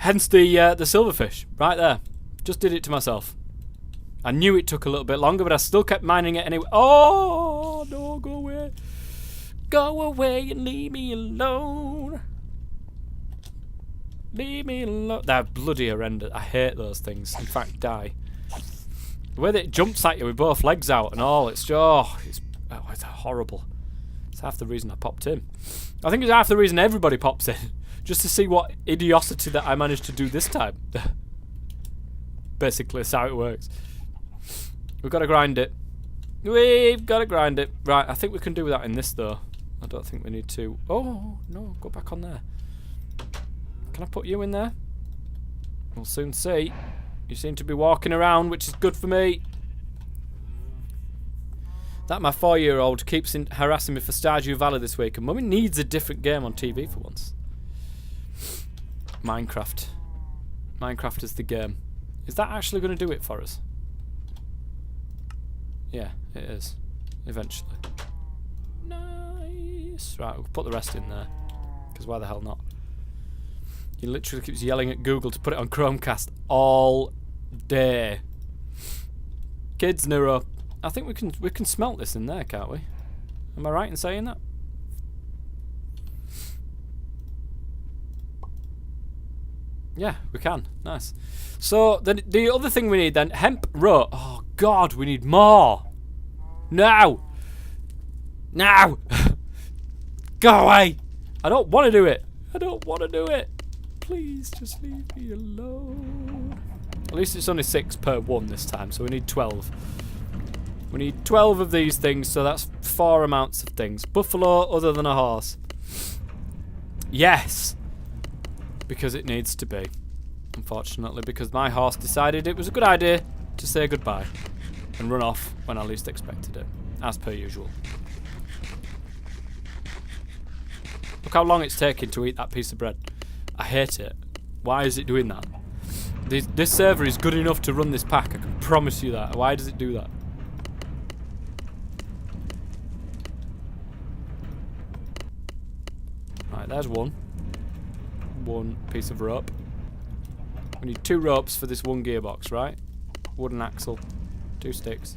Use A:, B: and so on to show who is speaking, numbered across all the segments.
A: Hence the silverfish, right there. Just did it to myself. I knew it took a little bit longer, but I still kept mining it anyway. Oh, no, go away. Go away and leave me alone. Leave me alone. They're bloody horrendous. I hate those things. In fact, die. The way that it jumps at you with both legs out and all, it's horrible. It's half the reason I popped in. I think it's half the reason everybody pops in. Just to see what idiocity that I managed to do this time. Basically, that's how it works. We've got to grind it. We've got to grind it. Right, I think we can do that in this, though. I don't think we need to... Oh, no, go back on there. Can I put you in there? We'll soon see. You seem to be walking around, which is good for me. That my 4-year-old keeps harassing me for Stardew Valley this week, and Mummy needs a different game on TV for once. Minecraft. Minecraft is the game. Is that actually going to do it for us? Yeah, it is. Eventually. Nice. Right, we'll put the rest in there. Because why the hell not? He literally keeps yelling at Google to put it on Chromecast all day. Kids, Nero. I think we can smelt this in there, can't we? Am I right in saying that? Yeah, we can. Nice. So the other thing we need then, hemp rope. Oh God, we need more. No. No. Go away. I don't want to do it. I don't want to do it. Please just leave me alone. At least it's only 6 per one this time, so we need 12. We need 12 of these things, so that's 4 amounts of things. Buffalo other than a horse. Yes. Because it needs to be. Unfortunately, because my horse decided it was a good idea to say goodbye and run off when I least expected it. As per usual. Look how long it's taking to eat that piece of bread. I hate it. Why is it doing that? This server is good enough to run this pack, I can promise you that. Why does it do that? Right, there's one. One piece of rope. We need 2 ropes for this one gearbox, right? Wooden axle. 2 sticks.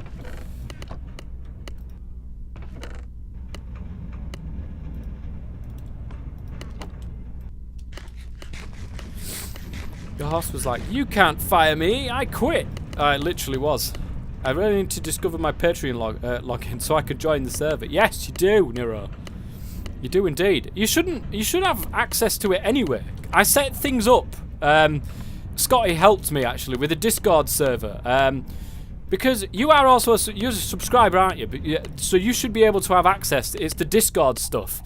A: The horse was like, "You can't fire me, I quit." I literally was. I really need to discover my Patreon login so I could join the server. Yes, you do, Nero. You do indeed. You should have access to it anyway. I set things up. Scotty helped me actually with a Discord server. Because you are also you're a subscriber, aren't you? But so you should be able to have access. It's the Discord stuff.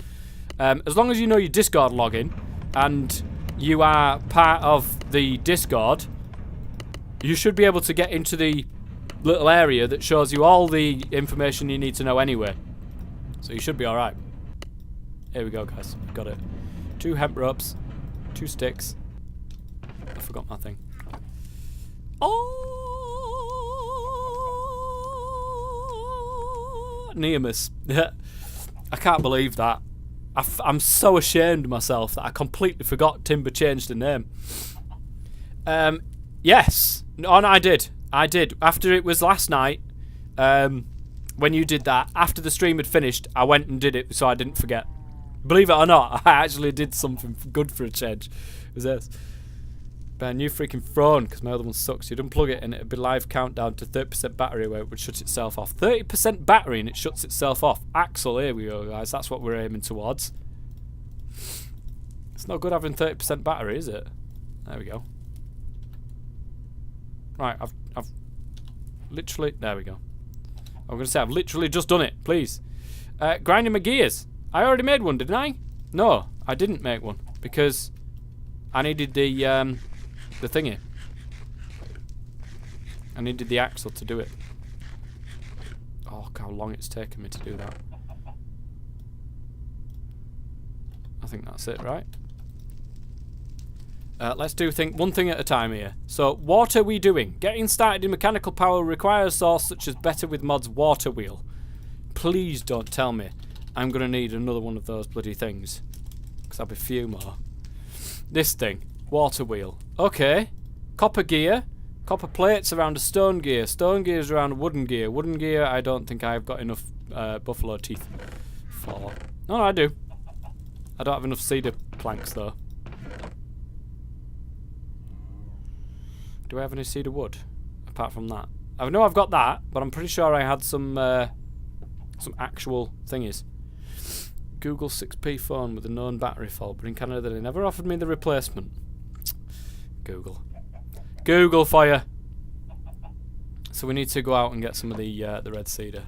A: As long as you know your Discord login and you are part of the Discord, you should be able to get into the little area that shows you all the information you need to know anyway. So you should be alright. Here we go, guys. Got it. 2 hemp ropes. 2 sticks. I forgot my thing. Oh! Nearmus. I can't believe that. I'm so ashamed of myself that I completely forgot Timber changed the name. Yes. Oh, no, I did. I did. After it was last night, when you did that, after the stream had finished, I went and did it so I didn't forget. Believe it or not, I actually did something good for a change. It was this. But a new freaking phone, because my other one sucks. You'd unplug it and it'd be live countdown to 30% battery where it would shut itself off. 30% battery and it shuts itself off. Axel, here we go, guys. That's what we're aiming towards. It's not good having 30% battery, is it? There we go. Right, I've literally... There we go. I'm going to say I've literally just done it. Please. Grinding my gears. I already made one, didn't I? No, I didn't make one. Because I needed the thingy. I needed the axle to do it. Oh, look how long it's taken me to do that. I think that's it, right? Let's do one thing at a time here. So, what are we doing? Getting started in mechanical power requires a source such as Better with Mod's water wheel. Please don't tell me I'm going to need another one of those bloody things. Because I'll be few more. This thing. Water wheel. Okay. Copper gear. Copper plates around a stone gear. Stone gear is around a wooden gear. Wooden gear, I don't think I've got enough buffalo teeth for. No, I do. I don't have enough cedar planks, though. Do I have any cedar wood? Apart from that. I know I've got that, but I'm pretty sure I had some actual thingies. Google 6p phone with a known battery fault, but in Canada they never offered me the replacement. Google. Google for you. So we need to go out and get some of the red cedar.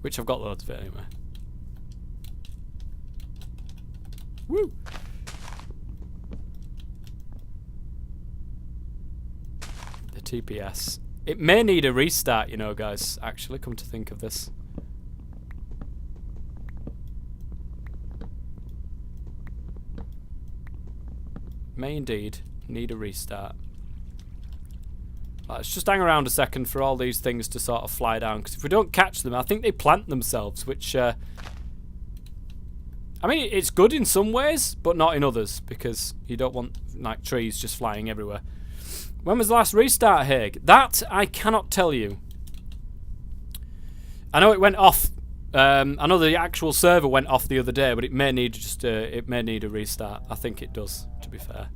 A: Which I've got loads of it anyway. Woo! The TPS. It may need a restart, you know, guys. Actually, come to think of this. May indeed need a restart. Let's just hang around a second for all these things to sort of fly down, because if we don't catch them, I think they plant themselves, which I mean, it's good in some ways, but not in others, because you don't want like trees just flying everywhere. When was the last restart, Haig? That I cannot tell you. I know it went off. I know the actual server went off the other day, but it may need it may need a restart. I think it does, to be fair.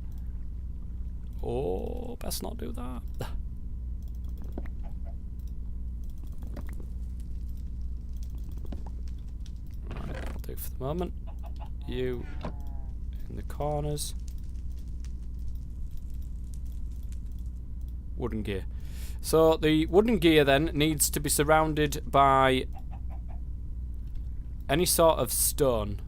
A: Oh, best not do that. Right, I'll do it for the moment. You in the corners. Wooden gear. So the wooden gear then needs to be surrounded by any sort of stone.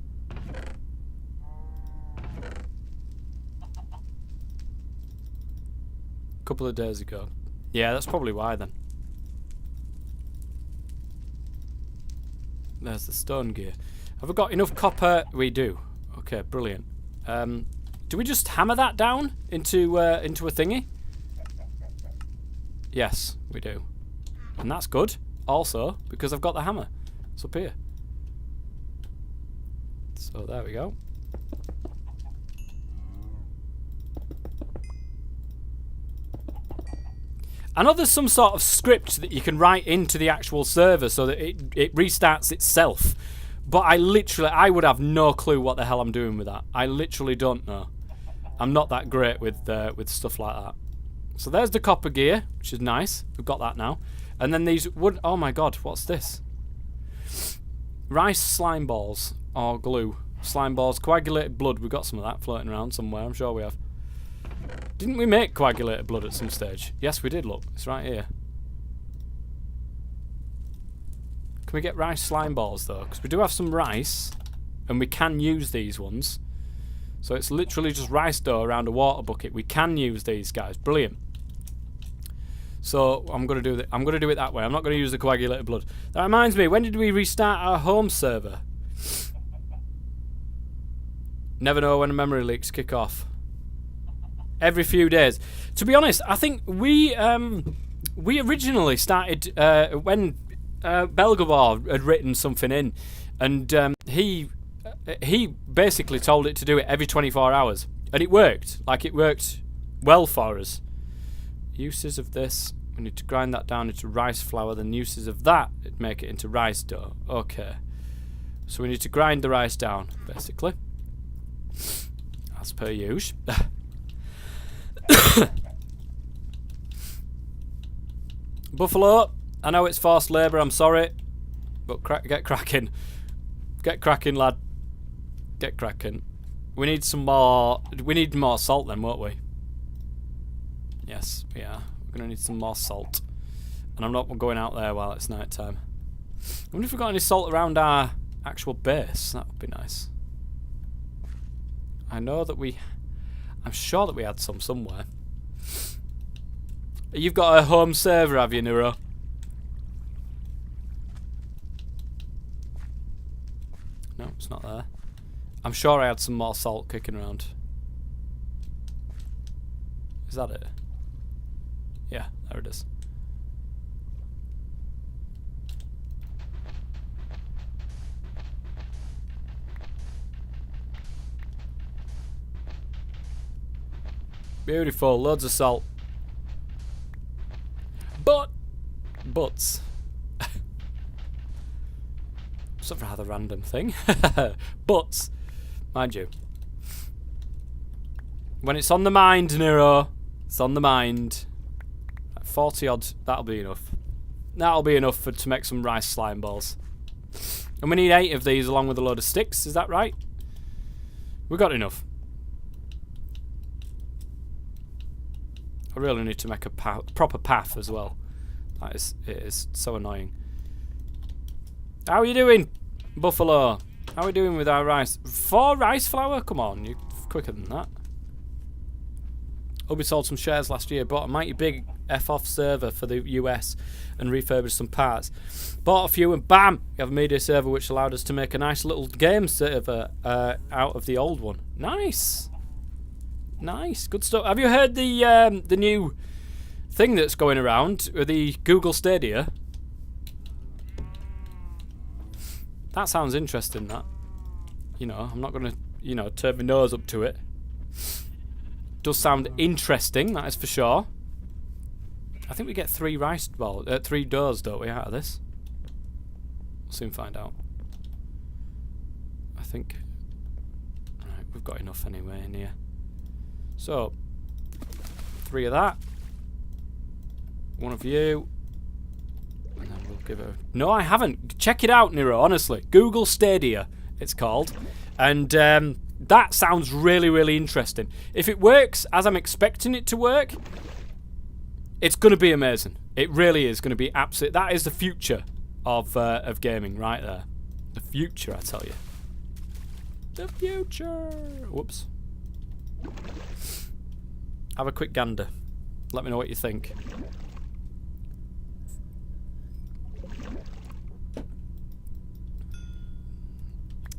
A: A couple of days ago. Yeah, that's probably why then. There's the stone gear. Have we got enough copper? We do. Okay, brilliant. Do we just hammer that down into a thingy? Yes, we do. And that's good. Also, because I've got the hammer. It's up here. So there we go. I know there's some sort of script that you can write into the actual server so that it restarts itself. But I would have no clue what the hell I'm doing with that. I literally don't know. I'm not that great with stuff like that. So there's the copper gear, which is nice. We've got that now. And then these wood. Oh my god, what's this? Rice slime balls or glue. Slime balls, coagulated blood. We've got some of that floating around somewhere. I'm sure we have. Didn't we make coagulated blood at some stage? Yes, we did. Look, it's right here. Can we get rice slime balls though? Because we do have some rice, and we can use these ones. So it's literally just rice dough around a water bucket. We can use these, guys. Brilliant. So I'm gonna do it that way. I'm not gonna use the coagulated blood. That reminds me. When did we restart our home server? Never know when memory leaks kick off. Every few days. To be honest, I think we originally started when Belgabor had written something in, and he basically told it to do it every 24 hours, and it worked. Like, it worked well for us. Uses of this, we need to grind that down into rice flour. Then uses of that, make it into rice dough. Okay, so we need to grind the rice down, basically, as per usual. Buffalo, I know it's forced labour, I'm sorry, but get cracking. Get cracking, lad. Get cracking. We need some more. We need more salt then, won't we? Yes, we are. We're going to need some more salt. And I'm not going out there while it's night time. I wonder if we've got any salt around our actual base. That would be nice. I know that I'm sure that we had some somewhere. You've got a home server, have you, Nero? No, it's not there. I'm sure I had some more salt kicking around. Is that it? Yeah, there it is. Beautiful. Loads of salt. Butts. It's a rather random thing. Butts. Mind you. When it's on the mind, Nero. It's on the mind. 40 odd. That'll be enough. That'll be enough to make some rice slime balls. And we need 8 of these along with a load of sticks. Is that right? We got enough. I really need to make a proper path as well. It is so annoying. How are you doing, Buffalo? How are we doing with our rice? 4 rice flour? Come on, you're quicker than that. Ubi sold some shares last year, bought a mighty big F-off server for the US and refurbished some parts. Bought a few and BAM! We have a media server which allowed us to make a nice little game server out of the old one. Nice! Nice, good stuff. Have you heard the new thing that's going around with the Google Stadia? That sounds interesting, that. You know, I'm not going to, you know, turn my nose up to it. Does sound interesting, that is for sure. I think we get 3 rice balls, 3 doors, don't we, out of this? We'll soon find out. I think. Right, we've got enough anyway in here. So, 3 of that. 1 of you. And then we'll give it a... No, I haven't. Check it out, Nero, honestly. Google Stadia, it's called. And that sounds really, really interesting. If it works as I'm expecting it to work, it's going to be amazing. It really is going to be absolute. That is the future of gaming right there. The future, I tell you. The future. Whoops. Have a quick gander. Let me know what you think.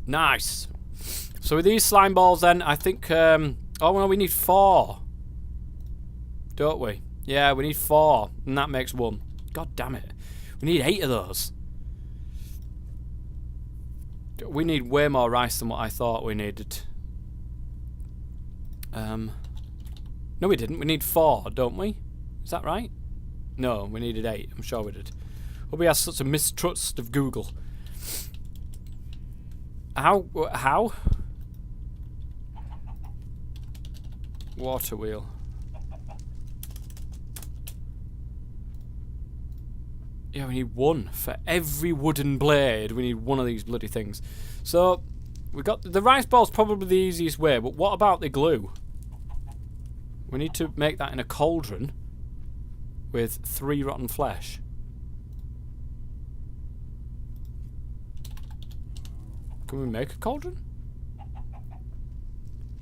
A: Nice. So with these slime balls then, I think... oh, well, we need 4. Don't we? Yeah, we need 4. And that makes 1. God damn it. We need 8 of those. We need way more rice than what I thought we needed. No, we didn't. We need 4, don't we? Is that right? No, we needed 8. I'm sure we did. But we have such a mistrust of Google. How? Water wheel. Yeah, we need 1 for every wooden blade. We need 1 of these bloody things. So we got the rice ball's probably the easiest way. But what about the glue? We need to make that in a cauldron with 3 rotten flesh. Can we make a cauldron?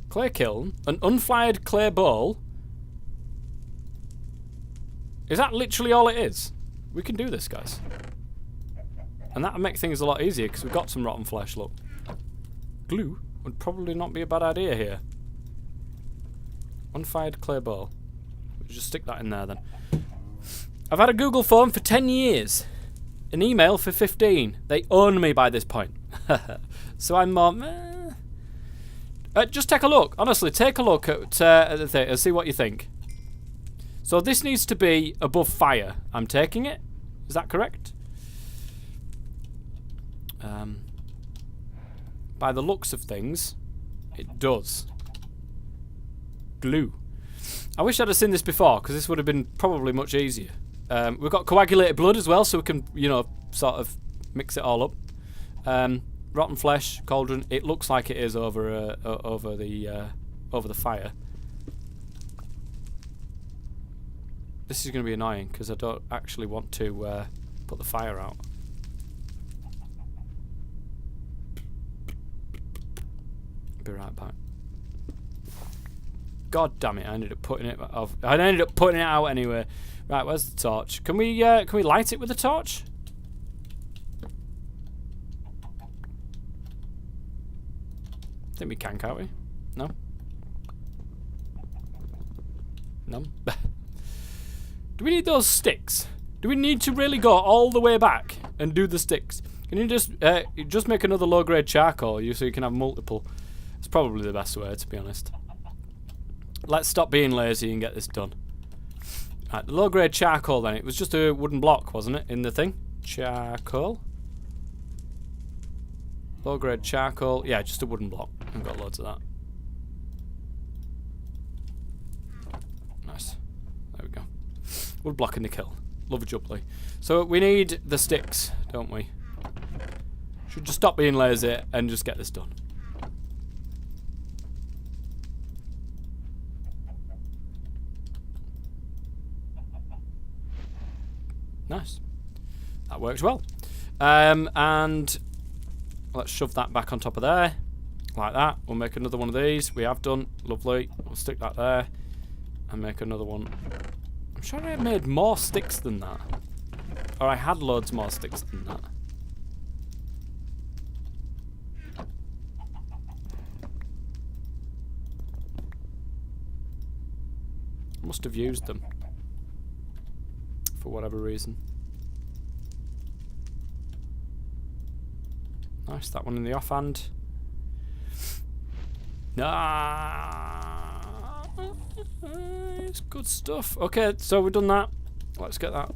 A: Clay kiln, an unfired clay bowl. Is that literally all it is? We can do this, guys. And that'll make things a lot easier because we've got some rotten flesh, look. Glue would probably not be a bad idea here. Unfired clay bowl. We'll just stick that in there then. I've had a Google phone for 10 years. An email for 15. They own me by this point. So I'm more... just take a look. Honestly, take a look at the thing and see what you think. So this needs to be above fire. I'm taking it. Is that correct? By the looks of things, it does. Glue. I wish I'd have seen this before, because this would have been probably much easier. We've got coagulated blood as well, so we can, you know, sort of mix it all up. Rotten flesh, cauldron. It looks like it is over the fire. This is going to be annoying because I don't actually want to put the fire out. Be right back. God damn it! I ended up putting it off. I ended up putting it out anyway. Right, where's the torch? Can we light it with a torch? I think we can, can't we? No? No? Do we need those sticks? Do we need to really go all the way back and do the sticks? Can you just make another low-grade charcoal so you can have multiple? It's probably the best way, to be honest. let's stop being lazy and get this done. Right, the low-grade charcoal then. It was just a wooden block, wasn't it, in the thing? Charcoal. Low-grade charcoal. Yeah, just a wooden block. I've got loads of that. Nice. There we go. Wood block in the kiln. Lovely jubbly. So we need the sticks, don't we? Should just stop being lazy and just get this done. Nice. That works well. And let's shove that back on top of there. Like that. We'll make another one of these. We have done. Lovely. We'll stick that there. And make another one. I'm sure I made more sticks than that. Or I had loads more sticks than that. I must have used them. For whatever reason. Nice, that one in the offhand. It's good stuff. Okay, so we've done that. Let's get that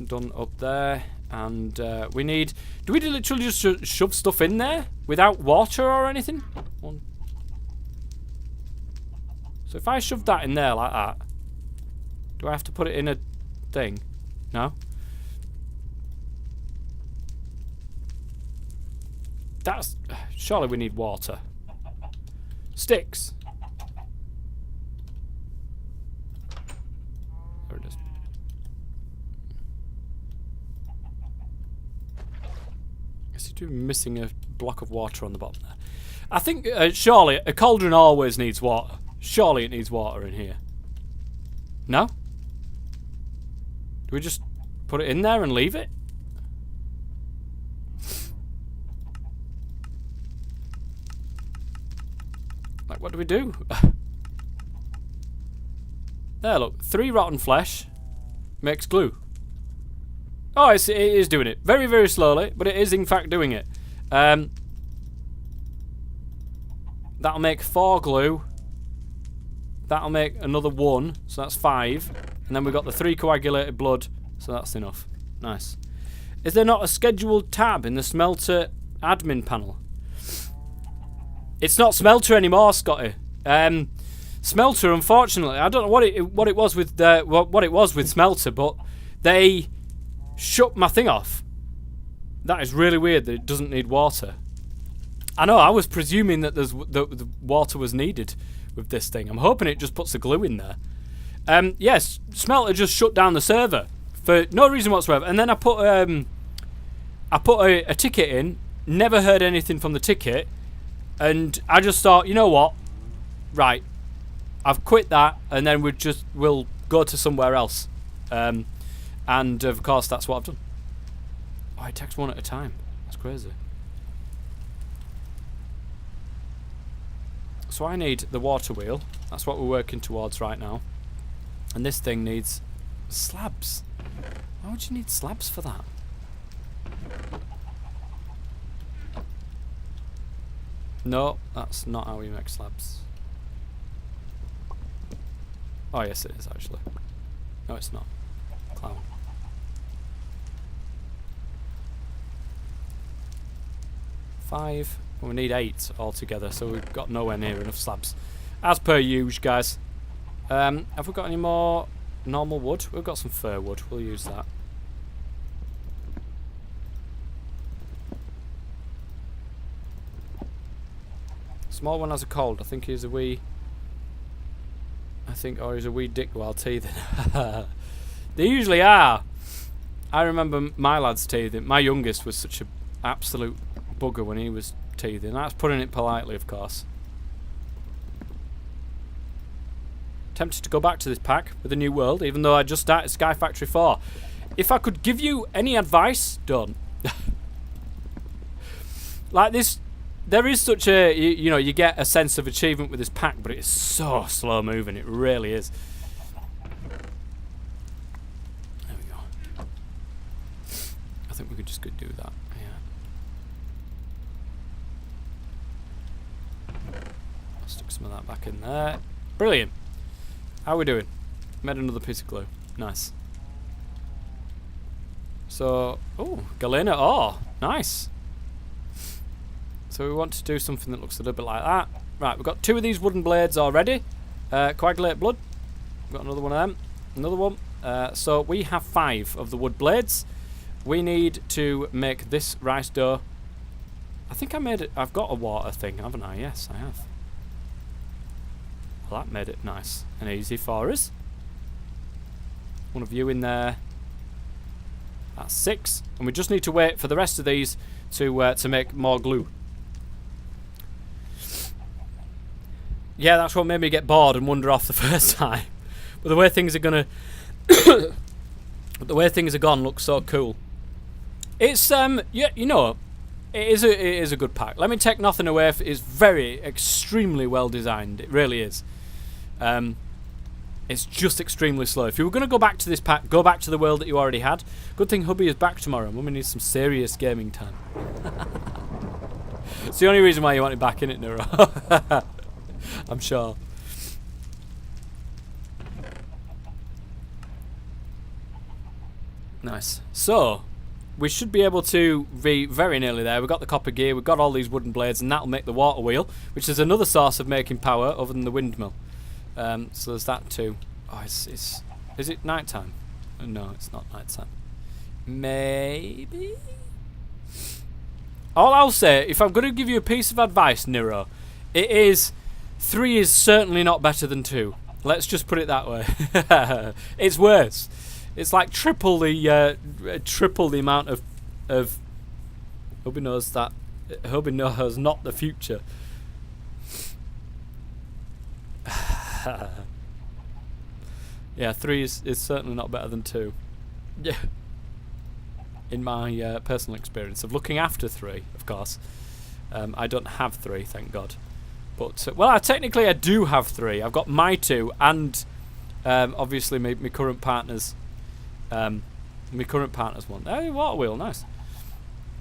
A: done up there. And we need... Do we literally just shove stuff in there? Without water or anything? One. So if I shove that in there like that, do I have to put it in a thing? No? That's... Surely we need water. Sticks. There it is. I seem to be missing a block of water on the bottom there. I think, surely, a cauldron always needs water. Surely it needs water in here. No? Do we just put it in there and leave it? Like, what do we do? There, look. 3 rotten flesh makes glue. Oh, it is doing it. Very, very slowly, but it is in fact doing it. That'll make 4 glue. That'll make another 1, so that's 5. And then we've got the 3 coagulated blood, so that's enough. Nice. Is there not a scheduled tab in the smelter admin panel? It's not smelter anymore, Scotty. Smelter, unfortunately, I don't know what it was with what it was with smelter, but they shut my thing off. That is really weird that it doesn't need water. I know, I was presuming that the water was needed with this thing. I'm hoping it just puts the glue in there. Yes, smelter just shut down the server for no reason whatsoever. And then I put a ticket in, never heard anything from the ticket, and I just thought, you know what? Right, I've quit that, and then we'll go to somewhere else. And of course, that's what I've done. Oh, it takes one at a time. That's crazy. So I need the water wheel. That's what we're working towards right now. And this thing needs slabs. Why would you need slabs for that? No, that's not how we make slabs. Oh, yes it is actually. No, it's not. Clown. Five. Well, we need 8 altogether, so we've got nowhere near enough slabs. As per usual, guys. Have we got any more normal wood? We've got some fir wood. We'll use that. Small one has a cold. I think he's a wee... or he's a wee dick while teething. They usually are. I remember my lads teething. My youngest was such an absolute bugger when he was teething. That's putting it politely, of course. Tempted to go back to this pack with a new world, even though I just started Sky Factory 4. If I could give you any advice, don't. Like this, there is such a, you know, you get a sense of achievement with this pack, but it is so slow moving, it really is. There we go. I think we could just go do that, yeah. I'll stick some of that back in there. Brilliant. How are we doing? Made another piece of glue. Nice. So, oh, Galena ore. Nice. So we want to do something that looks a little bit like that. Right, we've got 2 of these wooden blades already. Coagulate blood. We've got another one of them. Another one. So we have 5 of the wood blades. We need to make this rice dough. I think I made it. I've got a water thing, haven't I? Yes, I have. Well, that made it nice and easy for us. One of you in there. That's 6, and we just need to wait for the rest of these to make more glue. Yeah, that's what made me get bored and wander off the first time. But the way things are gonna, the way things are gone looks so cool. It's yeah, you know, it is a good pack. Let me take nothing away. It's very extremely well designed. It really is. It's just extremely slow. If you were going to go back to this pack, go back to the world that you already had. Good thing hubby is back tomorrow. Mummy needs some serious gaming time. It's the only reason why you want it back in it, Nero. I'm sure. Nice. So, we should be able to be very nearly there. We've got the copper gear, we've got all these wooden blades, and that'll make the water wheel, which is another source of making power other than the windmill. So there's that too. Oh, is it night time? No, it's not night time. Maybe? All I'll say, if I'm going to give you a piece of advice, Nero, it is 3 is certainly not better than 2. Let's just put it that way. It's worse. It's like triple the amount of Hubby knows that Hubby knows not the future. Yeah, 3 is certainly not better than 2. Yeah. In my personal experience of looking after 3, of course. I don't have 3, thank God. But well, technically I do have 3. I've got my 2 and obviously my current partner's one. Hey, water wheel, nice.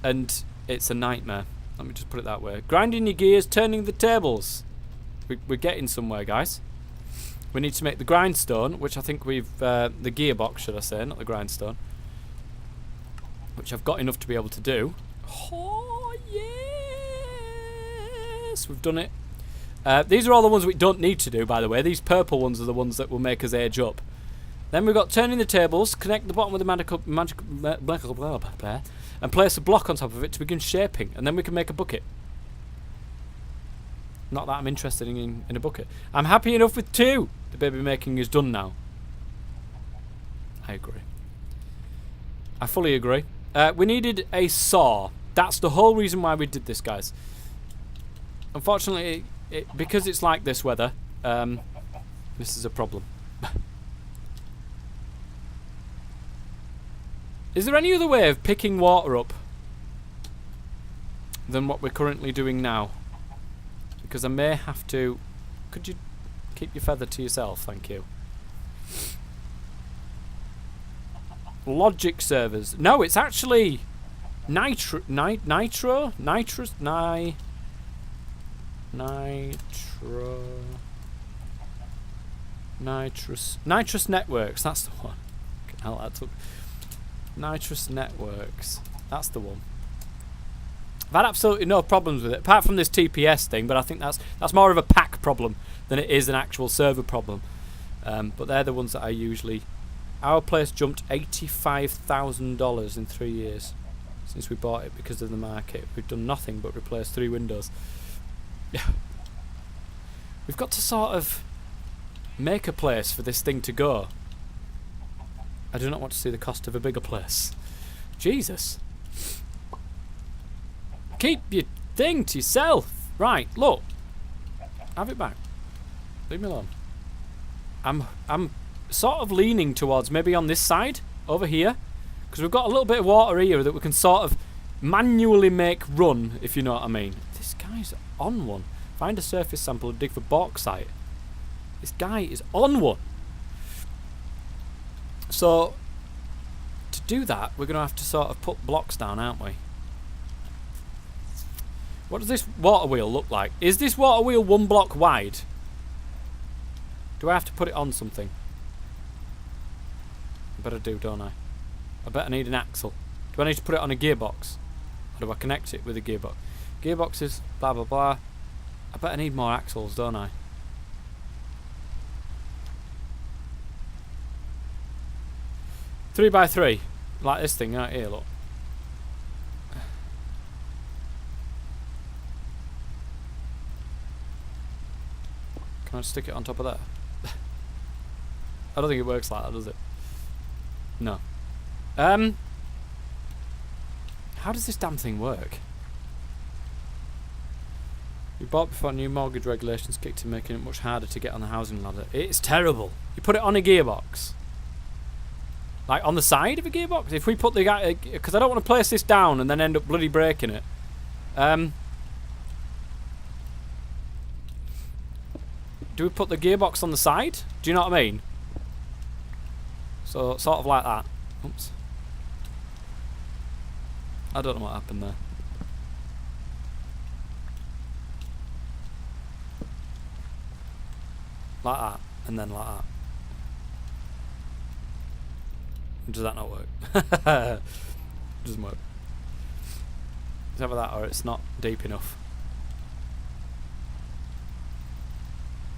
A: And it's a nightmare. Let me just put it that way. Grinding your gears, turning the tables. We're getting somewhere, guys. We need to make the grindstone, which I think we've the gearbox, should I say, not the grindstone, which I've got enough to be able to do. Oh yes, we've done it. These are all the ones we don't need to do, by the way. These purple ones are the ones that will make us age up. Then we've got turning the tables, connect the bottom with the magical and place a block on top of it to begin shaping, and then we can make a bucket. Not that I'm interested in a bucket. I'm happy enough with 2. The baby making is done now. I agree. I fully agree. We needed a saw. That's the whole reason why we did this, guys. Unfortunately, because it's like this weather, this is a problem. Is there any other way of picking water up than what we're currently doing now? Because I may have to... Could you keep your feather to yourself? Thank you. Logic servers. No, it's actually... Nitrous... Nitrous networks. That's the one. Hell, that took... Nitrous networks. That's the one. I've had absolutely no problems with it, apart from this TPS thing, but I think that's more of a pack problem than it is an actual server problem. But they're the ones that I usually... Our place jumped $85,000 in 3 years since we bought it because of the market. We've done nothing but replace 3 windows. Yeah. We've got to sort of make a place for this thing to go. I do not want to see the cost of a bigger place. Jesus. Keep your thing to yourself. Right, look. Have it back. Leave me alone. I'm sort of leaning towards maybe on this side, over here. Because we've got a little bit of water here that we can sort of manually make run, if you know what I mean. This guy's on one. Find a surface sample and dig for bauxite. This guy is on one. So, to do that, we're going to have to sort of put blocks down, aren't we? What does this water wheel look like? Is this water wheel 1 block wide? Do I have to put it on something? I better do, don't I? I bet I need an axle. Do I need to put it on a gearbox? Or do I connect it with a gearbox? Gearboxes, blah blah blah. I bet I need more axles, don't I? Three by three. Like this thing right here, look. Can I stick it on top of there? I don't think it works like that, does it? No. How does this damn thing work? You bought before new mortgage regulations kicked in, making it much harder to get on the housing ladder. It's terrible. You put it on a gearbox. Like on the side of a gearbox? If we put the guy... Because I don't want to place this down and then end up bloody breaking it. Do we put the gearbox on the side? Do you know what I mean? So, sort of like that. Oops. I don't know what happened there. Like that. And then like that. Does that not work? Doesn't work. It's either that or it's not deep enough.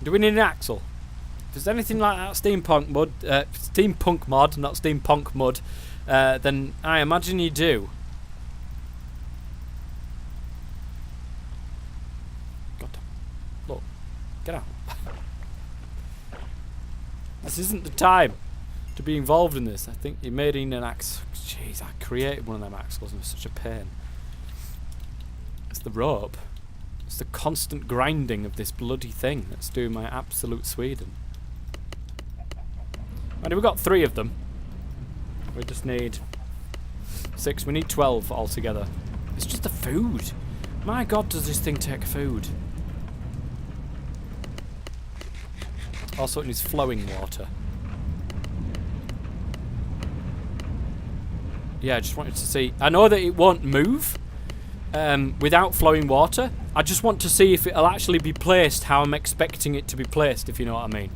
A: Do we need an axle? If there's anything like that steampunk mod, not steampunk mud, then I imagine you do. God, look, get out. This isn't the time to be involved in this. I think you made in an axe. Jeez, I created one of them axles and it was such a pain. It's the rope. It's the constant grinding of this bloody thing that's doing my absolute Sweden. Right, we've got 3 of them. We just need 6. We need 12 altogether. It's just the food. My God, does this thing take food? Also, it needs flowing water. Yeah, I just wanted to see. I know that it won't move without flowing water. I just want to see if it'll actually be placed how I'm expecting it to be placed, if you know what I mean.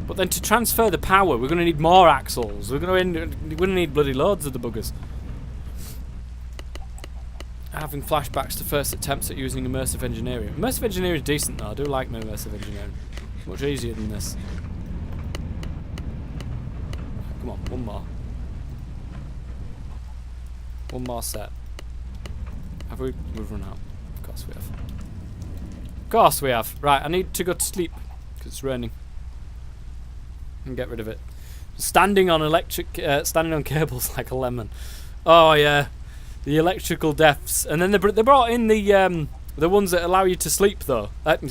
A: But then to transfer the power, we're going to need more axles. We're going to need bloody loads of the buggers. Having flashbacks to first attempts at using immersive engineering. Immersive engineering is decent though. I do like immersive engineering. Much easier than this. Come on, one more. One more set. Have we? We've run out. Of course we have. Of course we have. Right, I need to go to sleep because it's raining. And get rid of it. Standing on standing on cables like a lemon. Oh yeah, the electrical deaths. And then they brought in the ones that allow you to sleep though. That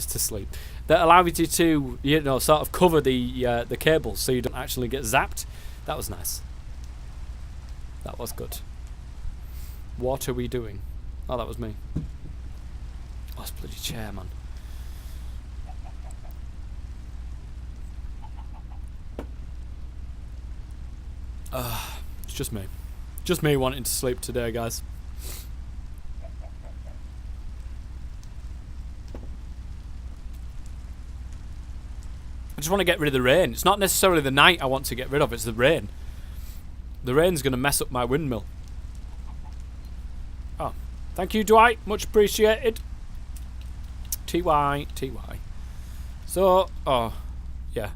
A: allow you to sort of cover the cables so you don't actually get zapped. That was nice. That was good. What are we doing? Oh, that was me. Oh, this bloody chair, man. It's just me. Just me wanting to sleep today, guys. I just want to get rid of the rain. It's not necessarily the night I want to get rid of, it's the rain. The rain's going to mess up my windmill. Oh, thank you, Dwight. Much appreciated. TY. So, oh, yeah.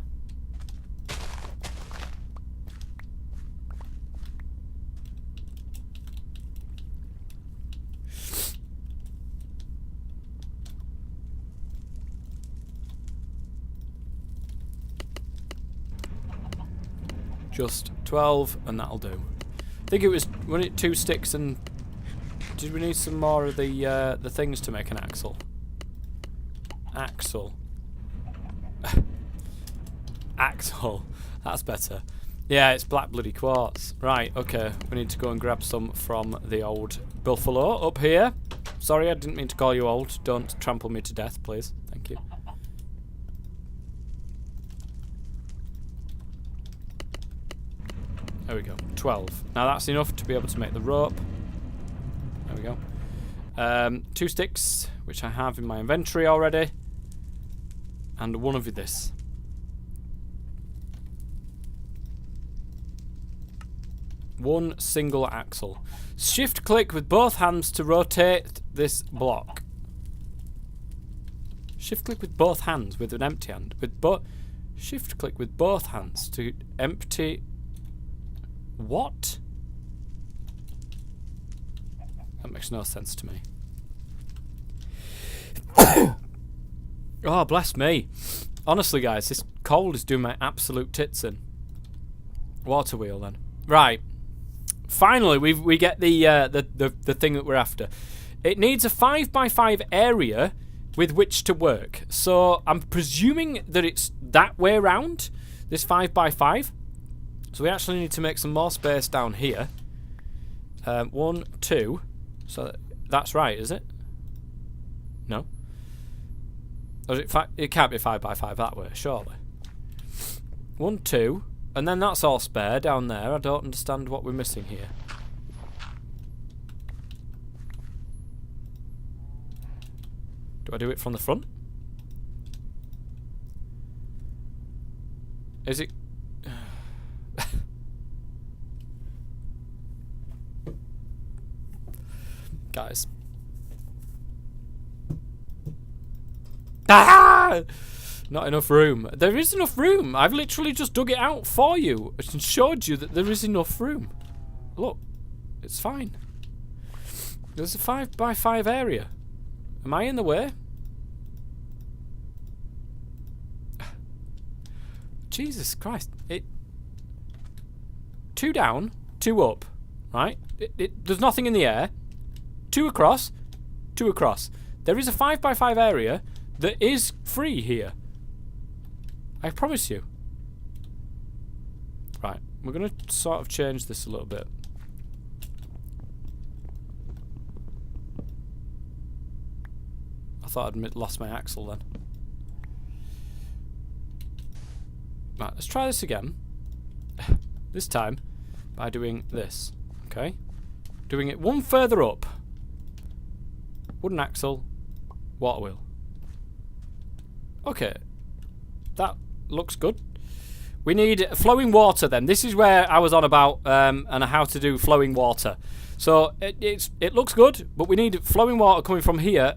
A: Just 12 and that'll do. I think it was 2 sticks and did we need some more of the things to make an axle? Axle. Axle. That's better. Yeah, it's black bloody quartz. Right, okay. We need to go and grab some from the old buffalo up here. Sorry, I didn't mean to call you old. Don't trample me to death, please. Thank you. There we go. 12. Now that's enough to be able to make the rope. There we go. 2 sticks, which I have in my inventory already. And one of this. One single axle. Shift click with both hands to rotate this block. Shift click with both hands with an empty hand. Shift click with both hands to empty. What? That makes no sense to me. Oh, bless me. Honestly, guys, this cold is doing my absolute tits in. Water wheel, then. Right. Finally, we get the thing that we're after. It needs a 5x5 area with which to work. So I'm presuming that it's that way around, this 5x5. So we actually need to make some more space down here. 1, 2. So that's right, is it? No. Or is it can't be 5x5 that way, surely. 1, 2. And then that's all spare down there. I don't understand what we're missing here. Do I do it from the front? Is it... Guys. Ah! Not enough room. There is enough room. I've literally just dug it out for you and showed you that there is enough room. Look, it's fine. There's a 5x5 area. Am I in the way? Jesus Christ. 2 down, 2 up. Right? There's nothing in the air. 2 across, 2 across. There is a 5x5 area that is free here. I promise you. Right, we're going to sort of change this a little bit. I thought I'd lost my axle then. Right, let's try this again. This time by doing this. Okay? Doing it one further up. Wooden axle, water wheel. Okay. That looks good. We need flowing water then. This is where I was on about and how to do flowing water. So it looks good, but we need flowing water coming from here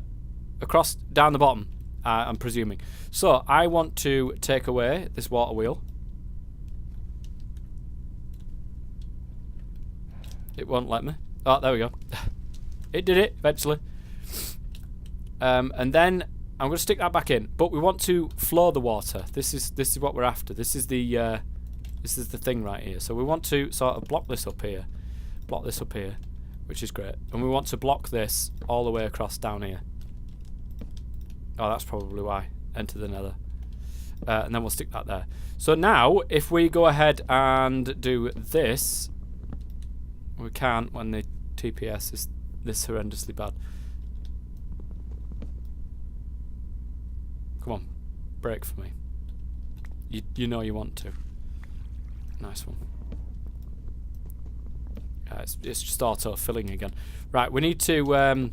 A: across down the bottom, I'm presuming. So I want to take away this water wheel. It won't let me. Oh, there we go. It did it eventually. And then I'm going to stick that back in, but we want to flow the water. This is what we're after. This is the thing right here. So we want to sort of block this up here, which is great, and we want to block this all the way across down here. Oh, that's probably why. Enter the nether, and then we'll stick that there. So now, if we go ahead and do this, we can't when the TPS is this horrendously bad. Come on, break for me. You know you want to. Nice one. It's just auto filling again. Right, we need to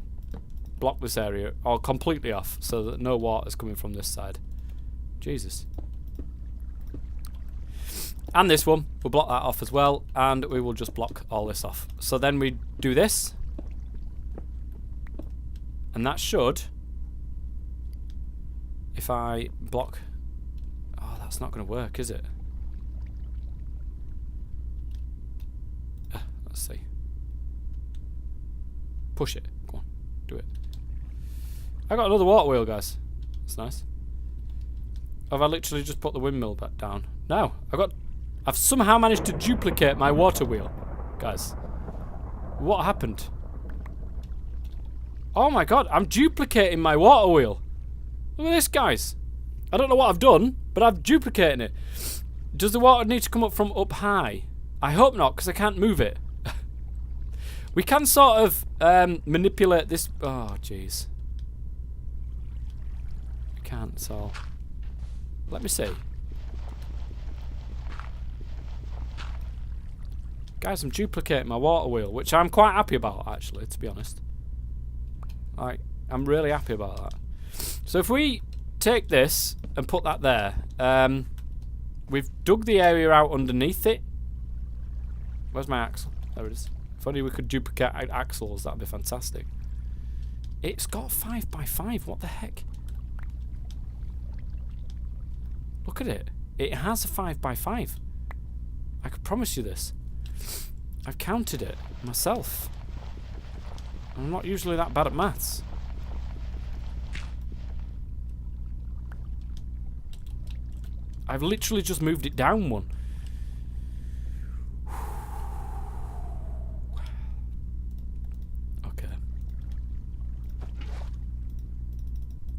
A: block this area or completely off so that no water is coming from this side. Jesus. And this one, we'll block that off as well, and we will just block all this off. So then we do this, and that should. If I block... Oh, that's not going to work, is it? Let's see. Push it. Go on. Do it. I got another water wheel, guys. That's nice. Have I literally just put the windmill back down? No. I've somehow managed to duplicate my water wheel. Guys. What happened? Oh my god, I'm duplicating my water wheel. Look at this, guys. I don't know what I've done, but I'm duplicating it. Does the water need to come up from up high? I hope not, because I can't move it. We can sort of manipulate this. Oh, jeez. I can't, so... Let me see. Guys, I'm duplicating my water wheel, which I'm quite happy about, actually, to be honest. I'm really happy about that. So if we take this and put that there. We've dug the area out underneath it. Where's my axle? There it is. If only we could duplicate axles, that'd be fantastic. It's got 5x5. What the heck? Look at it. It has a 5x5. I can promise you this. I've counted it myself. I'm not usually that bad at maths. I've literally just moved it down one. Okay.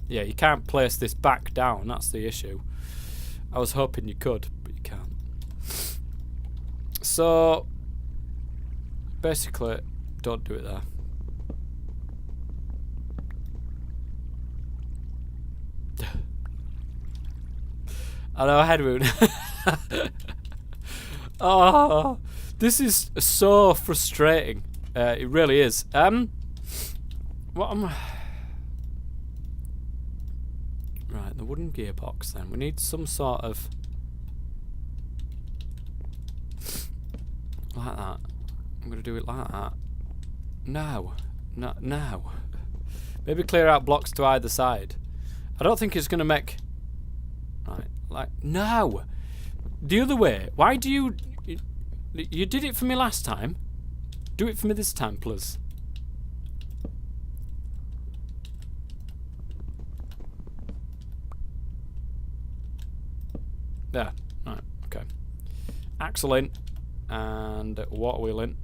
A: Yeah, you can't place this back down. That's the issue. I was hoping you could, but you can't. So, basically, don't do it there. I know, head wound. Oh, this is so frustrating. It really is. What am I? Right, the wooden gearbox then. We need some sort of... like that. I'm going to do it like that. No. No. Maybe clear out blocks to either side. I don't think it's going to make... right, like... no! The other way. Why do you... you did it for me last time. Do it for me this time, please. There. Right, okay. Axle in. And water wheel in.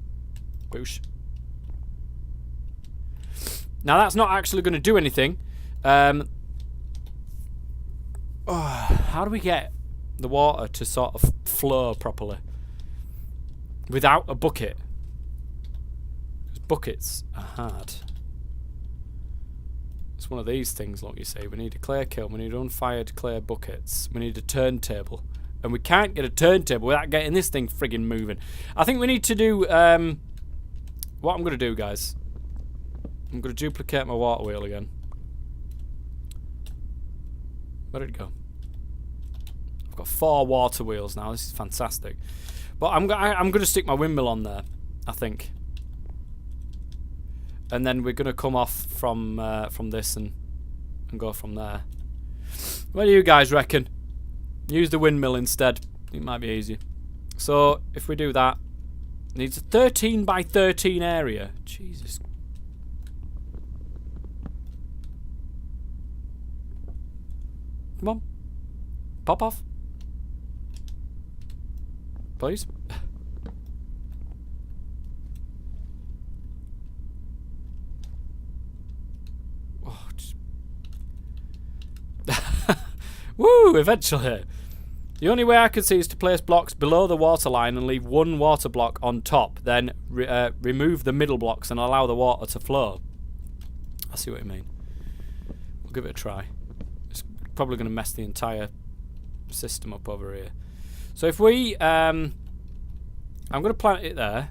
A: Boosh. Now that's not actually going to do anything. How do we get the water to sort of flow properly? Without a bucket. Because buckets are hard. It's one of these things, look, you see. We need a clay kiln. We need unfired clay buckets. We need a turntable. And we can't get a turntable without getting this thing friggin' moving. I think we need to do... what I'm going to do, guys. I'm going to duplicate my water wheel again. Where did it go? I've got 4 water wheels now. This is fantastic. But I'm going to stick my windmill on there, I think. And then we're going to come off from this and go from there. What do you guys reckon? Use the windmill instead. It might be easier. So if we do that, it needs a 13 by 13 area. Jesus. Come on. Pop off. Please. Oh, just... woo! Eventually. The only way I could see is to place blocks below the water line and leave one water block on top. Then remove the middle blocks and allow the water to flow. I see what you mean. We'll give it a try. It's probably going to mess the entire system up over here. So if we... I'm going to plant it there.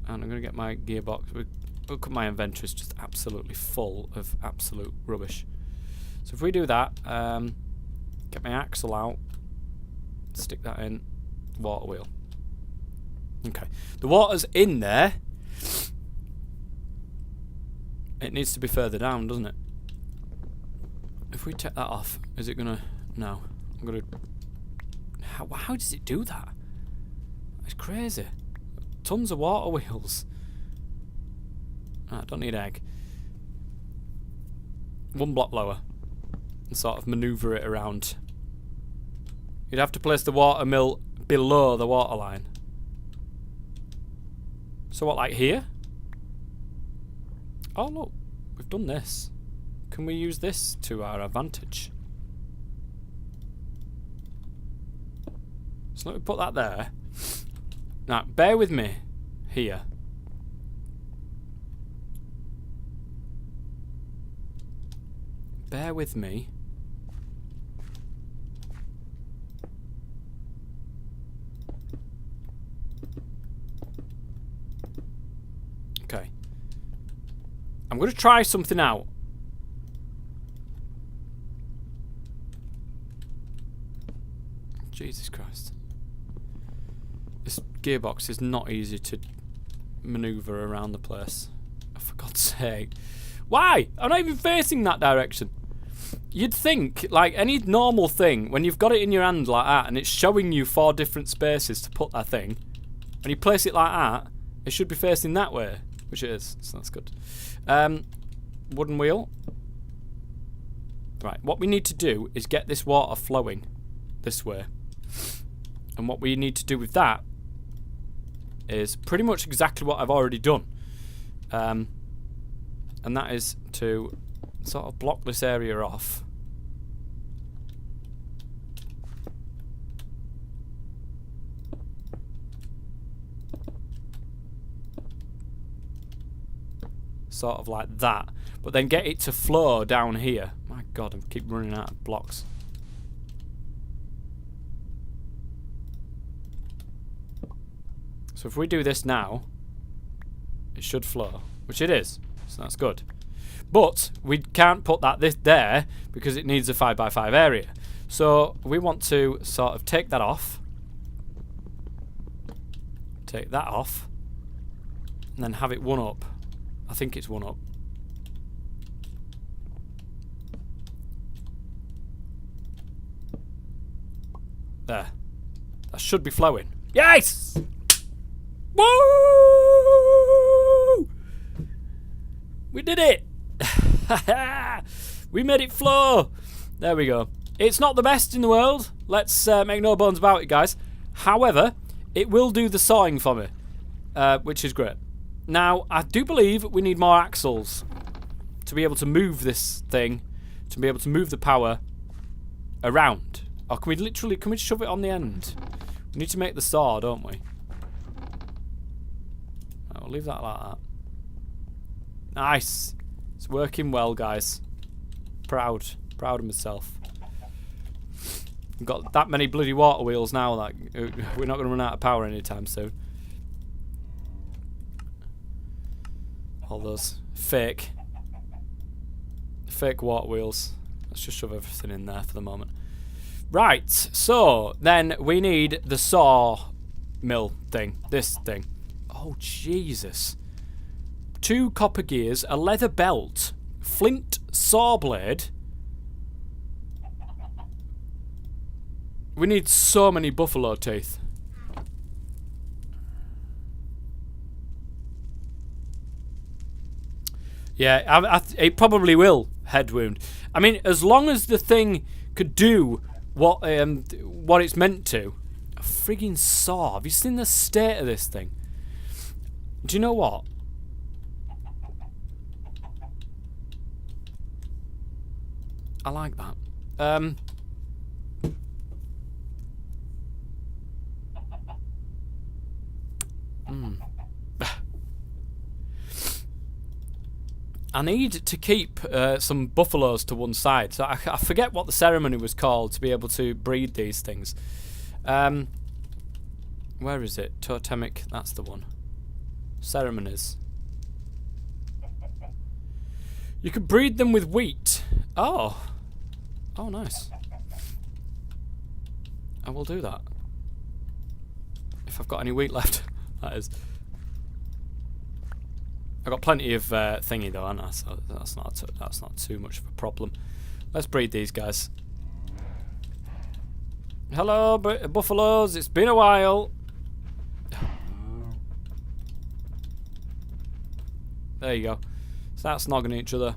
A: And I'm going to get my gearbox. Look at my inventory. It's just absolutely full of absolute rubbish. So if we do that... get my axle out, stick that in, water wheel. Okay, the water's in there. It needs to be further down, doesn't it? If we take that off, is it gonna... no, I'm gonna... how does it do that? It's crazy. Tons of water wheels. I don't need egg. 1 block lower. And sort of manoeuvre it around. You'd have to place the water mill below the water line. So what, like here? Oh look, we've done this. Can we use this to our advantage? So let me put that there. Now, bear with me here. Bear with me. Okay. I'm going to try something out. Jesus Christ. This gearbox is not easy to maneuver around the place. Oh, for God's sake. Why? I'm not even facing that direction. You'd think, like any normal thing, when you've got it in your hand like that and it's showing you 4 different spaces to put that thing, when you place it like that, it should be facing that way, which it is, so that's good. Wooden wheel. Right, what we need to do is get this water flowing this way. And what we need to do with that is pretty much exactly what I've already done. And that is to sort of block this area off. Sort of like that. But then get it to flow down here. My God, I keep running out of blocks. So if we do this now, it should flow, which it is. So that's good. But we can't put that there because it needs a 5x5 area. So we want to sort of take that off. Take that off. And then have it one up. I think it's one up. There. That should be flowing. Yes! Woo! We did it! We made it flow! There we go. It's not the best in the world. Let's make no bones about it, guys. However, it will do the sawing for me, which is great. Now, I do believe we need more axles to be able to move this thing, to be able to move the power around. Or can we shove it on the end? We need to make the saw, don't we? Right, we'll leave that like that. Nice. It's working well, guys. Proud of myself. We've got that many bloody water wheels now that we're not going to run out of power anytime soon. All those fake water wheels. Let's just shove everything in there for the moment. Right, so then we need the saw mill thing. This thing. Oh, Jesus. 2 copper gears, a leather belt, flint saw blade. We need so many buffalo teeth. Yeah, it probably will head wound. I mean, as long as the thing could do what it's meant to. A frigging saw. Have you seen the state of this thing? Do you know what? I like that. I need to keep some buffaloes to one side. So I forget what the ceremony was called to be able to breed these things. Where is it? Totemic. That's the one. Ceremonies. You could breed them with wheat. Oh. Oh, nice. I will do that. If I've got any wheat left, that is. I've got plenty of thingy though, haven't I? So that's not too much of a problem. Let's breed these guys. Hello, buffaloes. It's been a while. There you go. Start snogging each other.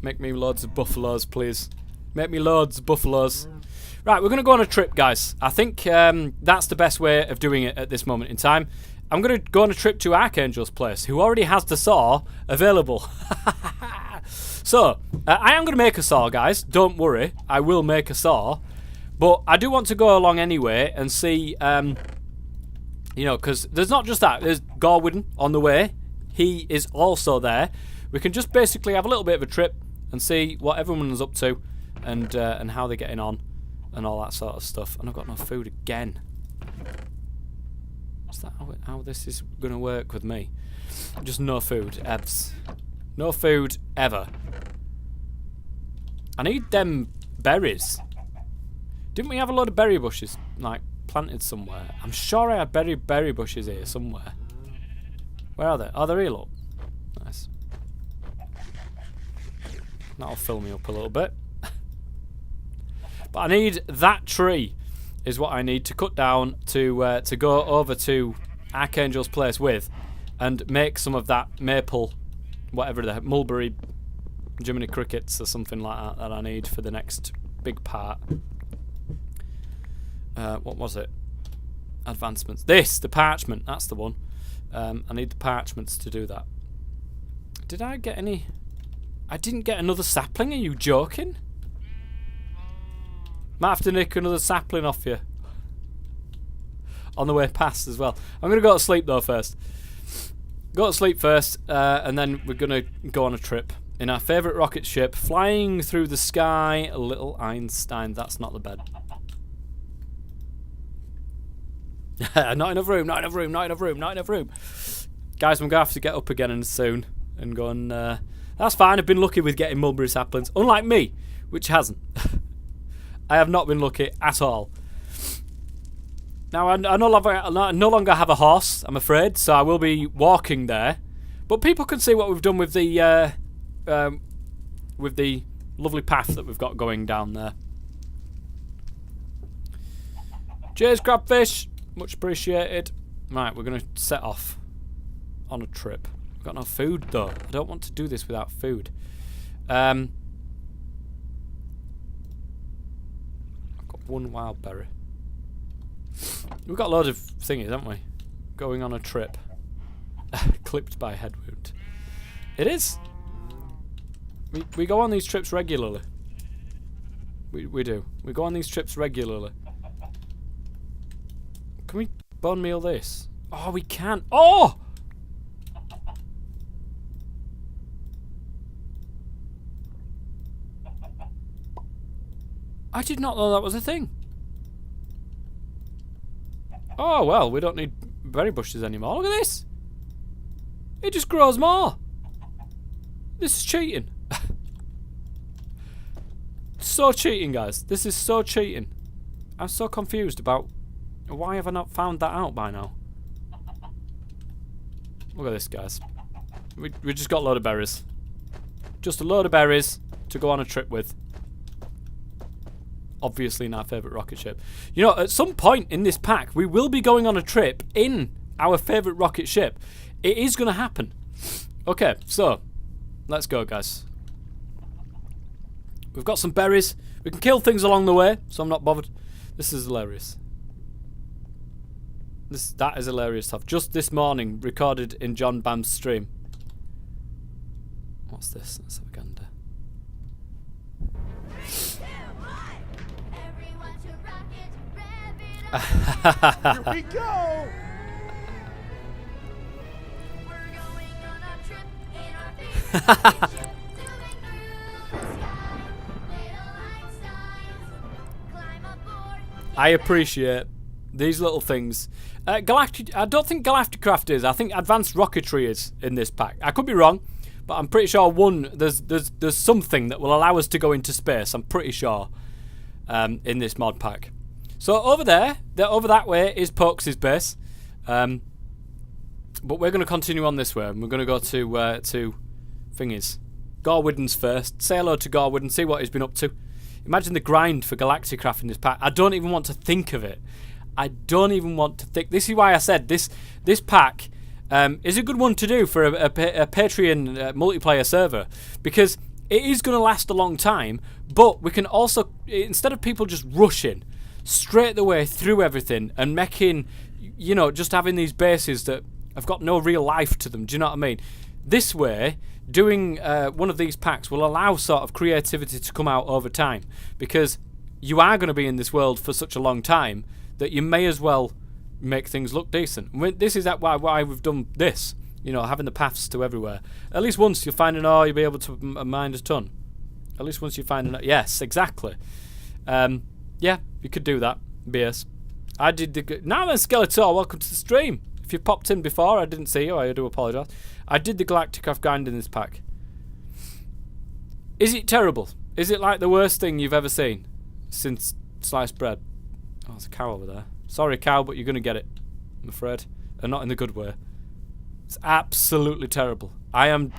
A: Make me loads of buffaloes, please. Make me loads of buffaloes. Right, we're going to go on a trip, guys. I think that's the best way of doing it at this moment in time. I'm going to go on a trip to Archangel's place, who already has the saw available. So, I am going to make a saw, guys. Don't worry. I will make a saw. But I do want to go along anyway and see, you know, because there's not just that. There's Gorwin on the way. He is also there. We can just basically have a little bit of a trip and see what everyone's up to and how they're getting on and all that sort of stuff. And I've got no food again. Is that how this is going to work with me? Just no food, evs. No food, ever. I need them berries. Didn't we have a lot of berry bushes, like, planted somewhere? I'm sure I had berry bushes here somewhere. Where are they? Oh, they're here, look. Nice. That'll fill me up a little bit. But I need that tree, is what I need to cut down to go over to Archangel's place with, and make some of that maple, whatever the mulberry, Jiminy crickets or something like that I need for the next big part. What was it? Advancements. This, the parchment. That's the one. I need the parchments to do that. Did I get any? I didn't get another sapling. Are you joking? Might have to nick another sapling off you on the way past as well. I'm going to go to sleep though first. Go to sleep first, and then we're going to go on a trip in our favourite rocket ship, flying through the sky. Little Einstein. That's not the bed. Not enough room, not enough room, not enough room, not enough room. Guys, I'm going to have to get up again soon and go and... that's fine, I've been lucky with getting mulberry saplings. Unlike me, which hasn't. I have not been lucky at all. Now, I no longer have a horse, I'm afraid, so I will be walking there. But people can see what we've done with the lovely path that we've got going down there. Cheers, crabfish. Much appreciated. Right, we're going to set off on a trip. We've got no food, though. I don't want to do this without food. I've got one wild berry. We've got a load of thingies, haven't we? Going on a trip. Clipped by head wound. It is. We go on these trips regularly. We do. We go on these trips regularly. Can we bone meal this? Oh, we can. Oh! I did not know that was a thing. Oh, well, we don't need berry bushes anymore. Look at this. It just grows more. This is cheating. So cheating, guys. This is so cheating. I'm so confused about why have I not found that out by now. Look at this, guys. We just got a load of berries. Just a load of berries to go on a trip with. Obviously in our favourite rocket ship. You know, at some point in this pack, we will be going on a trip in our favourite rocket ship. It is going to happen. Okay, so let's go, guys. We've got some berries. We can kill things along the way, so I'm not bothered. This is hilarious. That is hilarious stuff. Just this morning, recorded in John Bam's stream. What's this? Let's have a gander.
B: Here we go!
C: We're going on a trip in our favorite ship, zooming through the sky. Little Einsteins, climb aboard.
A: I appreciate these little things. I don't think Galacticraft is. I think Advanced Rocketry is in this pack. I could be wrong, but I'm pretty sure there's something that will allow us to go into space. I'm pretty sure in this mod pack. So over there, over that way is Pokes' base. But we're going to continue on this way. And we're going to go to thingies. Gorwidden's first. Say hello to Gorwidden, see what he's been up to. Imagine the grind for Galacticraft in this pack. I don't even want to think of it. I don't even want to think. This is why I said this pack is a good one to do for a Patreon multiplayer server. Because it is going to last a long time. But we can also, instead of people just rushing straight the way through everything and making, you know, just having these bases that have got no real life to them. Do you know what I mean? This way, doing one of these packs will allow sort of creativity to come out over time, because you are going to be in this world for such a long time that you may as well make things look decent. This is why we've done this, you know, having the paths to everywhere. At least once you'll find an ore, you'll be able to mine a ton. At least once you find an ore. Yes, exactly. Yeah, you could do that. BS. I did the... Now then, Skeletor, welcome to the stream. If you popped in before, I didn't see you. I do apologise. I did the Galacticraft grind in this pack. Is it terrible? Is it like the worst thing you've ever seen since sliced bread. Oh, there's a cow over there. Sorry, cow, but you're going to get it. I'm afraid. And not in the good way. It's absolutely terrible. I am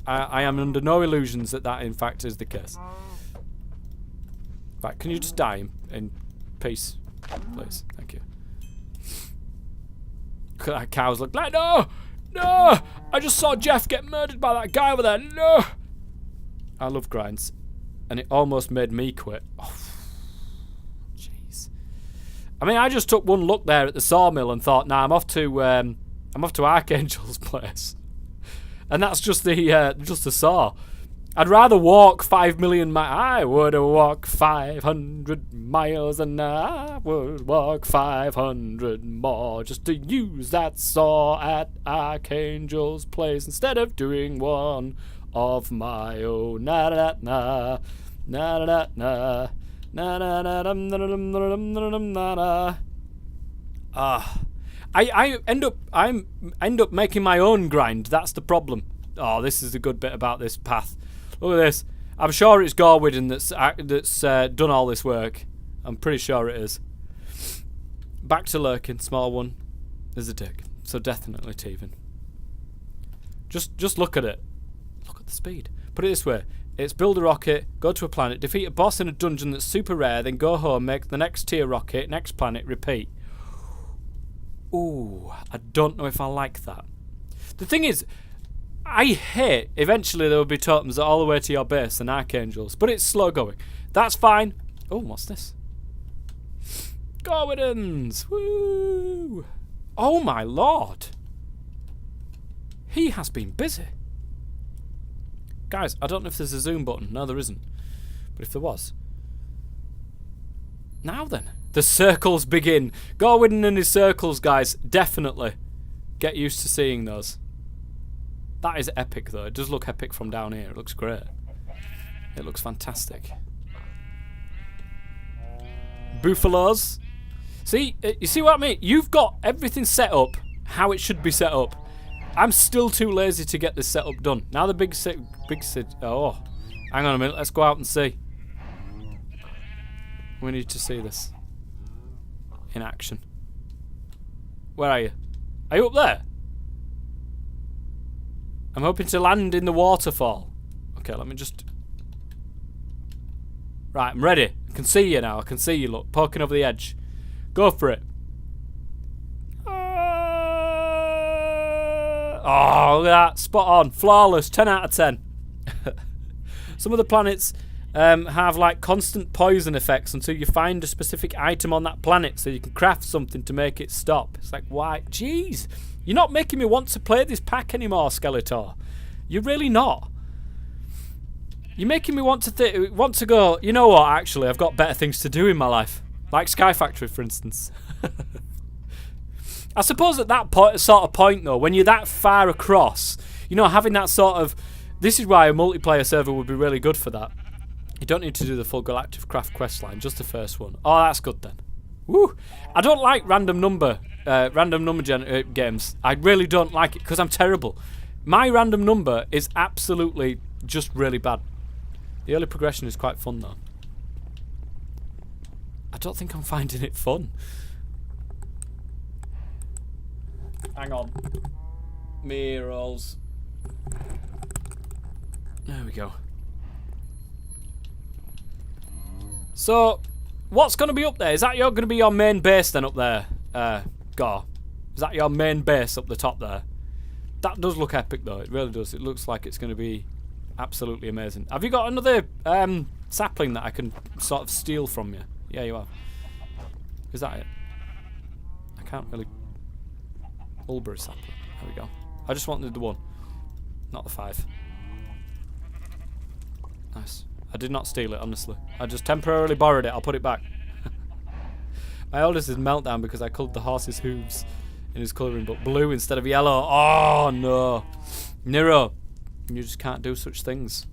A: under no illusions that in fact is the case. Right, can you just die in peace, please? Thank you. That cow's like, no! No! I just saw Jeff get murdered by that guy over there. No! I love grinds. And it almost made me quit. Oh, jeez. I mean, I just took one look there at the sawmill and thought, nah, I'm off to Archangel's place. And that's just the saw. I'd rather walk 5 million miles. I would walk 500 miles and I would walk 500 more just to use that saw at Archangel's place instead of doing one of my own. Na na na na na na na na na na na na. I end up making my own grind. That's the problem. Oh, this is the good bit about this path. Look at this. I'm sure it's Gorwidden that's done all this work. I'm pretty sure it is. Back to lurking, small one. There's a dig. So definitely Teven. Just look at it. Look at the speed. Put it this way. It's build a rocket, go to a planet, defeat a boss in a dungeon that's super rare, then go home, make the next tier rocket, next planet, repeat. Ooh, I don't know if I like that. The thing is, I hate eventually there will be totems all the way to your base and archangels, but it's slow going. That's fine. Oh, what's this? Gorwiddens! Woo! Oh my lord! He has been busy. Guys, I don't know if there's a zoom button. No, there isn't. But if there was. Now then. The circles begin. Gorwidden and his circles, guys. Definitely. Get used to seeing those. That is epic, though. It does look epic from down here. It looks great. It looks fantastic. Buffaloes. See? You see what I mean? You've got everything set up how it should be set up. I'm still too lazy to get this setup done. Now the big city. Oh. Hang on a minute. Let's go out and see. We need to see this. In action. Where are you? Are you up there? I'm hoping to land in the waterfall. Okay, let me just... Right, I'm ready. I can see you now. I can see you, look. Poking over the edge. Go for it. Oh, look at that. Spot on. Flawless. 10 out of 10. Some of the planets have like constant poison effects until you find a specific item on that planet so you can craft something to make it stop. It's like, why? Jeez. You're not making me want to play this pack anymore, Skeletor. You're really not. You're making me want to go, you know what, actually, I've got better things to do in my life. Like Sky Factory, for instance. I suppose at that sort of point, though, when you're that far across, you know, having that sort of... This is why a multiplayer server would be really good for that. You don't need to do the full Galactic Craft questline, just the first one. Oh, that's good then. Woo! I don't like random number games. I really don't like it because I'm terrible. My random number is absolutely just really bad. The early progression is quite fun though. I don't think I'm finding it fun. Hang on. Mirrors. There we go. So, what's going to be up there? Is that going to be your main base then up there, Gar? Is that your main base up the top there? That does look epic though. It really does. It looks like it's going to be absolutely amazing. Have you got another sapling that I can sort of steal from you? Yeah, you have. Is that it? I can't really... Mulberry sapling. There we go. I just wanted the one, not the 5. Nice. I did not steal it, honestly. I just temporarily borrowed it. I'll put it back. My oldest is meltdown because I coloured the horse's hooves in his colouring book blue instead of yellow. Oh, no. Nero, you just can't do such things.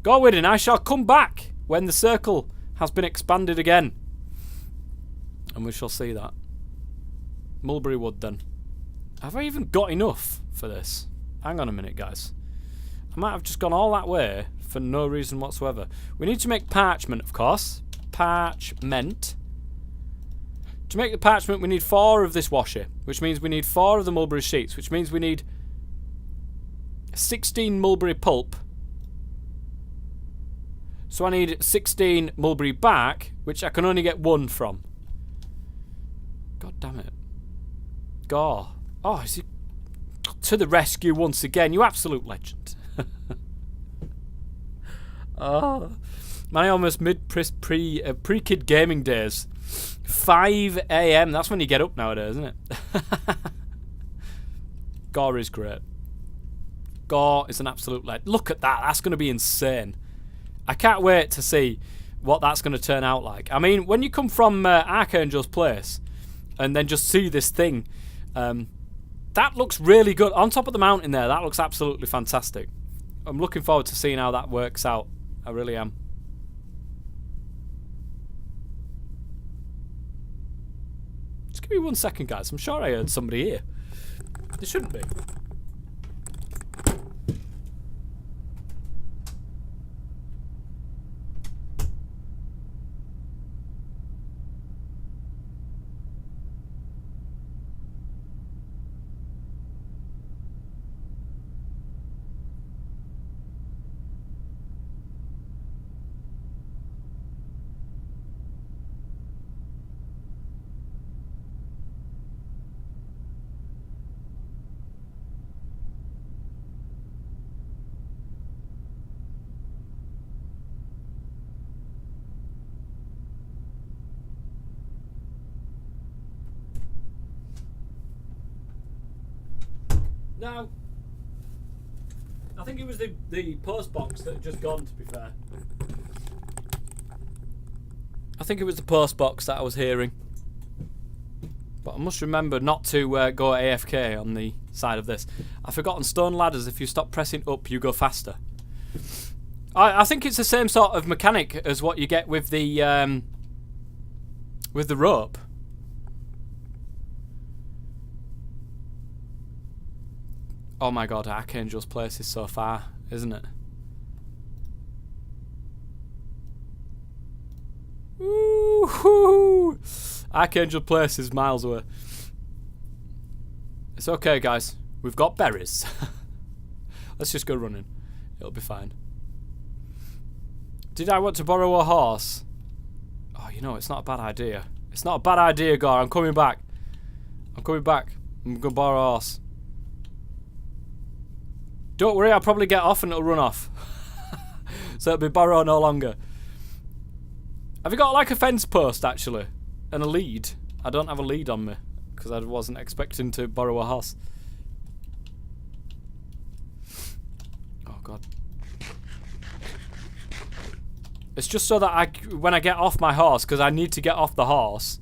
A: Gorwidden, I shall come back when the circle has been expanded again. And we shall see that. Mulberry wood, then. Have I even got enough for this? Hang on a minute, guys. I might have just gone all that way for no reason whatsoever. We need to make parchment, of course. parchment. To make the parchment, we need 4 of this washer, which means we need 4 of the mulberry sheets, which means we need 16 mulberry pulp. So I need 16 mulberry bark, which I can only get 1 from. God damn it. Gore. Oh, is he to the rescue once again? You absolute legend. Oh, my almost pre-kid gaming days. 5 AM. That's when you get up nowadays, isn't it? Gore is great. Gore is an absolute legend. Look at that. That's going to be insane. I can't wait to see what that's going to turn out like. I mean, when you come from Archangel's place and then just see this thing, that looks really good. On top of the mountain there, that looks absolutely fantastic. I'm looking forward to seeing how that works out. I really am. Just give me 1 second, guys. I'm sure I heard somebody here. There shouldn't be. No. I think it was the post box that had just gone, to be fair. I think it was the post box that I was hearing. But I must remember not to go AFK on the side of this. I've forgotten stone ladders, if you stop pressing up, you go faster. I think it's the same sort of mechanic as what you get with the rope. Oh my god, Archangel's place is so far, isn't it? Woo-hoo! Archangel place is miles away. It's okay, guys. We've got berries. Let's just go running. It'll be fine. Did I want to borrow a horse? Oh, you know, it's not a bad idea. It's not a bad idea, Gar. I'm coming back. I'm coming back. I'm going to borrow a horse. Don't worry, I'll probably get off and it'll run off. So it'll be borrow no longer. Have you got like a fence post actually? And a lead? I don't have a lead on me because I wasn't expecting to borrow a horse. Oh god. It's just so that when I get off my horse, because I need to get off the horse,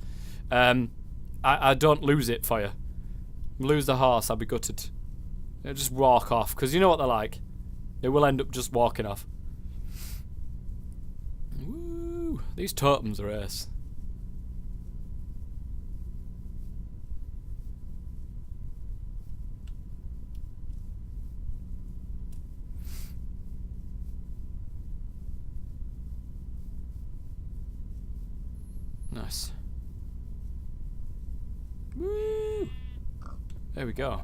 A: I don't lose it for you. Lose the horse, I'll be gutted. They'll just walk off, because you know what they're like. They will end up just walking off. Woo! These totems are ace. Nice. Woo! There we go.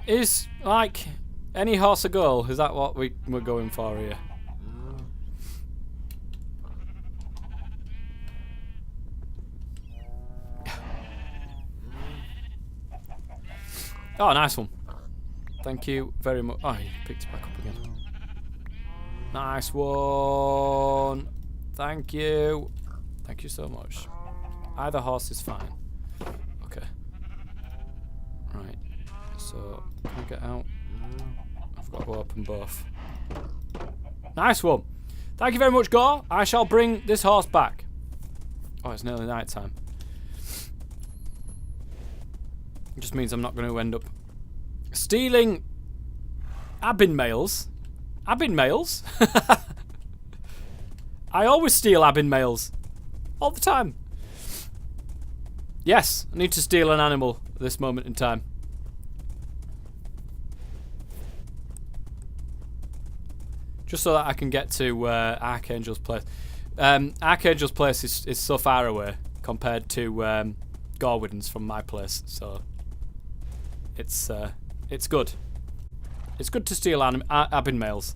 A: Is like any horse a girl? Is that what we're going for here? Oh, nice one. Thank you very much. Oh, he picked it back up again. Nice one. Thank you. Thank you so much. Either horse is fine. Okay. Right. So, can I get out? I've got to open both. Nice one. Thank you very much, Gore. I shall bring this horse back. Oh, it's nearly night time. It just means I'm not going to end up stealing Abin mails. Abin mails? I always steal Abin mails. All the time. Yes, I need to steal an animal at this moment in time. Just so that I can get to Archangel's place. Archangel's place is so far away compared to Gorwin's from my place, so it's good. It's good to steal Abin mails.